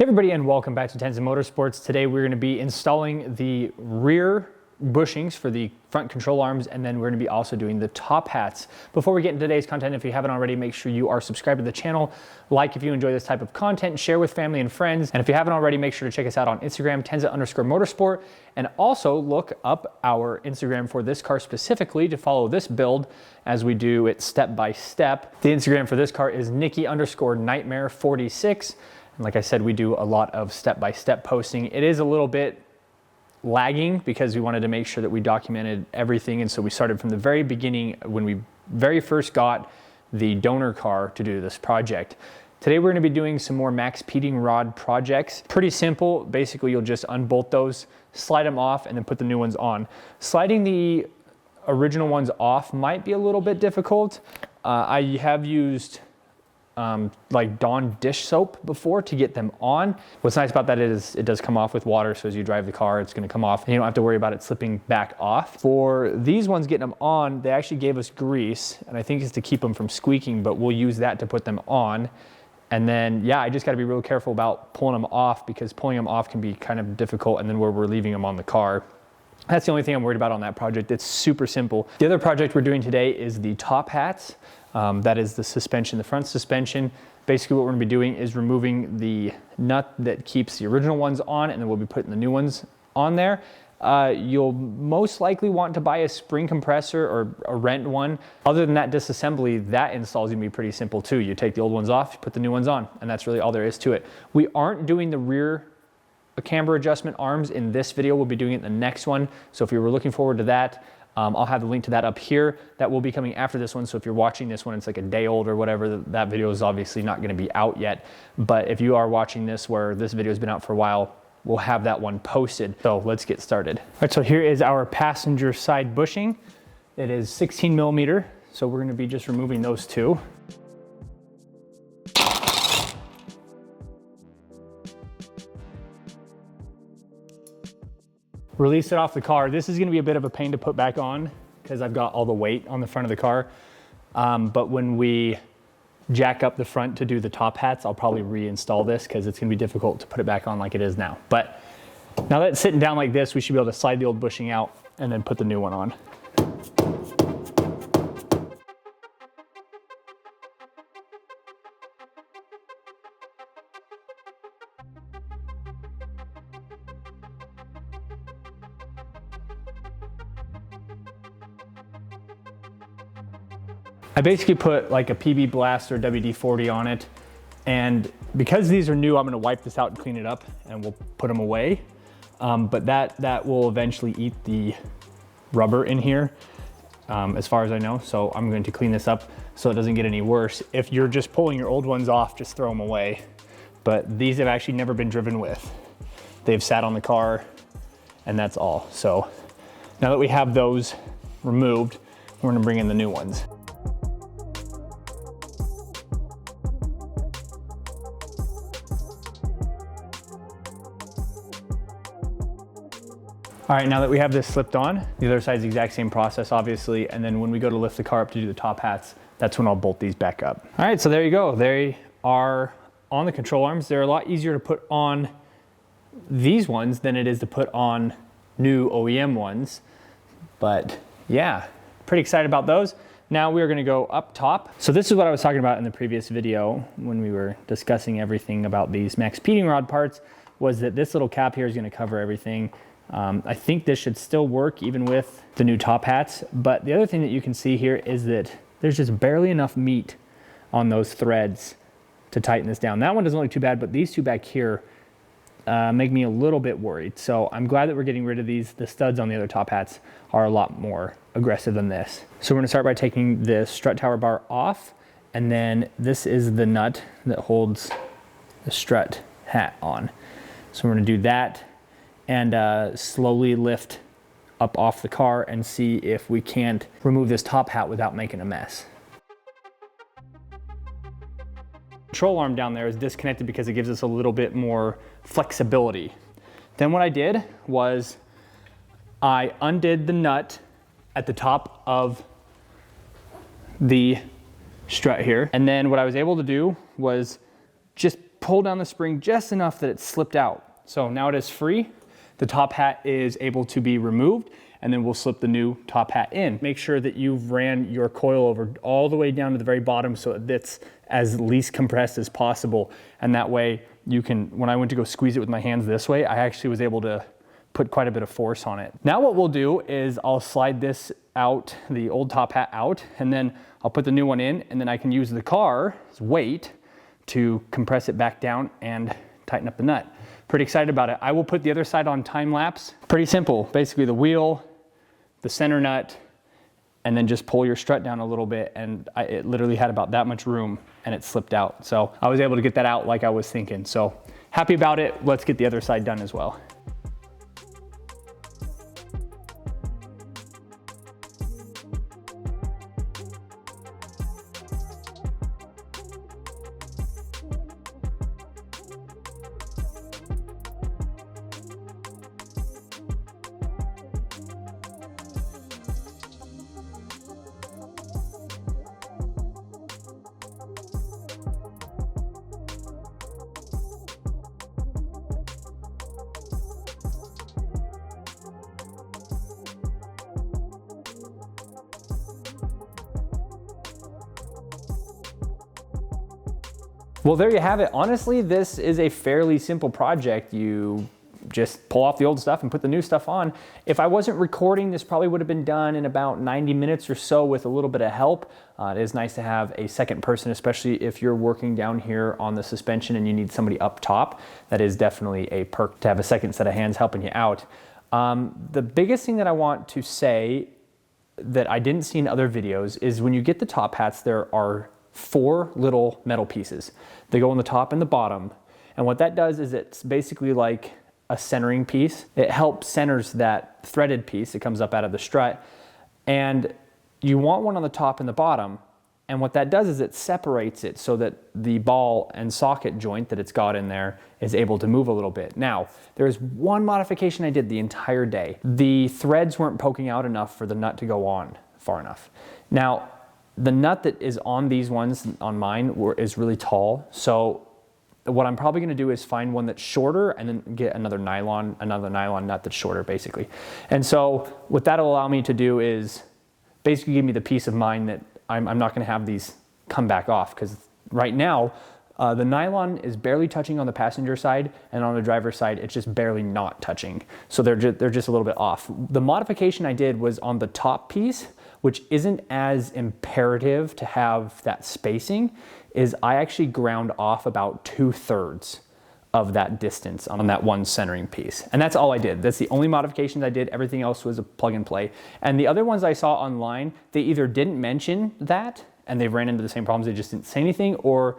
Hey everybody, and welcome back to Tenza Motorsports. Today we're going to be installing the rear bushings for the front control arms, and then we're going to be also doing the top hats. Before we get into today's content, if you haven't already, make sure you are subscribed to the channel, like if you enjoy this type of content, share with family and friends, and if you haven't already, make sure to check us out on Instagram, Tenza_motorsport, and also look up our Instagram for this car specifically to follow this build as we do it step by step. The Instagram for this car is Nikki_Nightmare46. And like I said, we do a lot of step-by-step posting. It is a little bit lagging because we wanted to make sure that we documented everything. And so we started from the very beginning when we very first got the donor car to do this project. Today we're going to be doing some more Maxpeedingrod projects. Pretty simple. Basically, you'll just unbolt those, slide them off, and then put the new ones on. Sliding the original ones off might be a little bit difficult. I have used like Dawn dish soap before to get them on. What's nice about that is it does come off with water, so as you drive the car it's going to come off and you don't have to worry about it slipping back off. For these ones getting them on, they actually gave us grease, and I think it's to keep them from squeaking, but we'll use that to put them on. And then yeah, I just got to be real careful about pulling them off because pulling them off can be kind of difficult, and then where we're leaving them on the car. That's the only thing I'm worried about on that project. It's super simple. The other project we're doing today is the top hats. That is the suspension, the front suspension. Basically what we're gonna be doing is removing the nut that keeps the original ones on, and then we'll be putting the new ones on there. You'll most likely want to buy a spring compressor or a rent one. Other than that disassembly, that install is gonna be pretty simple too. You take the old ones off, you put the new ones on, and that's really all there is to it. We aren't doing the rear camber adjustment arms in this video. We'll be doing it in the next one. So if you were looking forward to that, I'll have the link to that up here. That will be coming after this one. So if you're watching this one, it's like a day old or whatever, that video is obviously not going to be out yet. But if you are watching this where this video has been out for a while, we'll have that one posted. So let's get started. All right, so here is our passenger side bushing. It is 16 millimeter. So we're going to be just removing those two. Release it off the car. This is going to be a bit of a pain to put back on because I've got all the weight on the front of the car. But when we jack up the front to do the top hats, I'll probably reinstall this because it's going to be difficult to put it back on like it is now. But now that it's sitting down like this, we should be able to slide the old bushing out and then put the new one on. I basically put like a PB Blast or WD-40 on it, and because these are new, I'm going to wipe this out and clean it up, and we'll put them away. But that will eventually eat the rubber in here, as far as I know. So I'm going to clean this up so it doesn't get any worse. If you're just pulling your old ones off, just throw them away. But these have actually never been driven with. They've sat on the car, and that's all. So now that we have those removed, we're going to bring in the new ones. All right, now that we have this slipped on, the other side is the exact same process, obviously. And then when we go to lift the car up to do the top hats, that's when I'll bolt these back up. All right, so there you go. They are on the control arms. They're a lot easier to put on these ones than it is to put on new OEM ones. But yeah, pretty excited about those. Now we are gonna go up top. So this is what I was talking about in the previous video when we were discussing everything about these Maxpeedingrod parts, was that this little cap here is gonna cover everything. I think this should still work even with the new top hats, but the other thing that you can see here is that there's just barely enough meat on those threads to tighten this down. That one doesn't look too bad, but these two back here make me a little bit worried. So I'm glad that we're getting rid of these. The studs on the other top hats are a lot more aggressive than this. So we're gonna start by taking the strut tower bar off, and then this is the nut that holds the strut hat on. So we're gonna do that and slowly lift up off the car and see if we can't remove this top hat without making a mess. Control arm down there is disconnected because it gives us a little bit more flexibility. Then what I did was I undid the nut at the top of the strut here, and then what I was able to do was just pull down the spring just enough that it slipped out. So now it is free. The top hat is able to be removed, and then we'll slip the new top hat in. Make sure that you've ran your coilover all the way down to the very bottom so it's as least compressed as possible. And that way you can, when I went to go squeeze it with my hands this way, I actually was able to put quite a bit of force on it. Now what we'll do is I'll slide this out, the old top hat out, and then I'll put the new one in, and then I can use the car's weight to compress it back down and tighten up the nut. Pretty excited about it. I will put the other side on time lapse. Pretty simple, basically the wheel, the center nut, and then just pull your strut down a little bit, and it literally had about that much room and it slipped out. So I was able to get that out like I was thinking. So happy about it. Let's get the other side done as well. Well, there you have it. Honestly, this is a fairly simple project. You just pull off the old stuff and put the new stuff on. If I wasn't recording, this probably would have been done in about 90 minutes or so with a little bit of help. It is nice to have a second person, especially if you're working down here on the suspension and you need somebody up top. That is definitely a perk to have a second set of hands helping you out. The biggest thing that I want to say that I didn't see in other videos is when you get the top hats, there are 4 little metal pieces. They go on the top and the bottom. And what that does is it's basically like a centering piece. It helps centers that threaded piece that comes up out of the strut. And you want one on the top and the bottom. And what that does is it separates it so that the ball and socket joint that it's got in there is able to move a little bit. Now, there's one modification I did the entire day. The threads weren't poking out enough for the nut to go on far enough. Now, the nut that is on these ones, on mine, is really tall. So what I'm probably gonna do is find one that's shorter and then get another nylon nut that's shorter, basically. And so what that'll allow me to do is basically give me the peace of mind that I'm not gonna have these come back off, because right now, the nylon is barely touching on the passenger side, and on the driver's side, it's just barely not touching. So they're just a little bit off. The modification I did was on the top piece, which isn't as imperative to have that spacing, is I actually ground off about 2/3 of that distance on that one centering piece. And that's all I did. That's the only modifications I did. Everything else was a plug and play. And the other ones I saw online, they either didn't mention that and they ran into the same problems, they just didn't say anything, or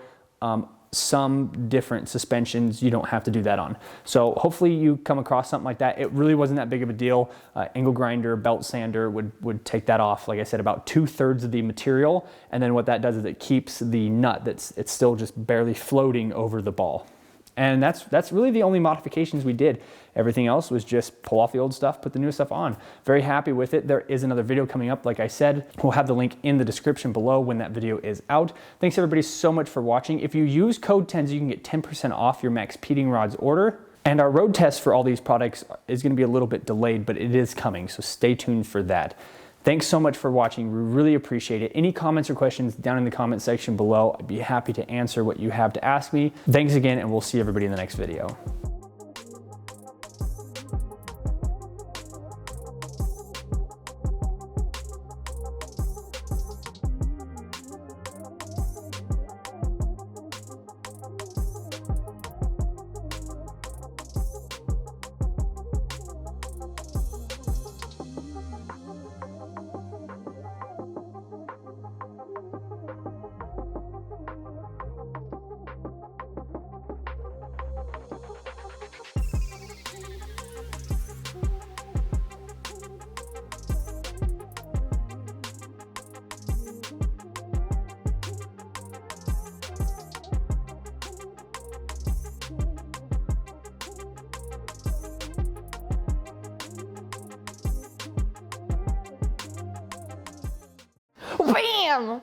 some different suspensions you don't have to do that on. So hopefully you come across something like that. It really wasn't that big of a deal. Angle grinder, belt sander would take that off, like I said, about 2/3 of the material. And then what that does is it keeps the nut it's still just barely floating over the ball. And that's really the only modifications we did. Everything else was just pull off the old stuff, put the new stuff on. Very happy with it. There is another video coming up, like I said. We'll have the link in the description below when that video is out. Thanks everybody so much for watching. If you use code Tenza, you can get 10% off your Maxpeedingrods order. And our road test for all these products is gonna be a little bit delayed, but it is coming, so stay tuned for that. Thanks so much for watching. We really appreciate it. Any comments or questions down in the comment section below. I'd be happy to answer what you have to ask me. Thanks again, and we'll see everybody in the next video. Bam!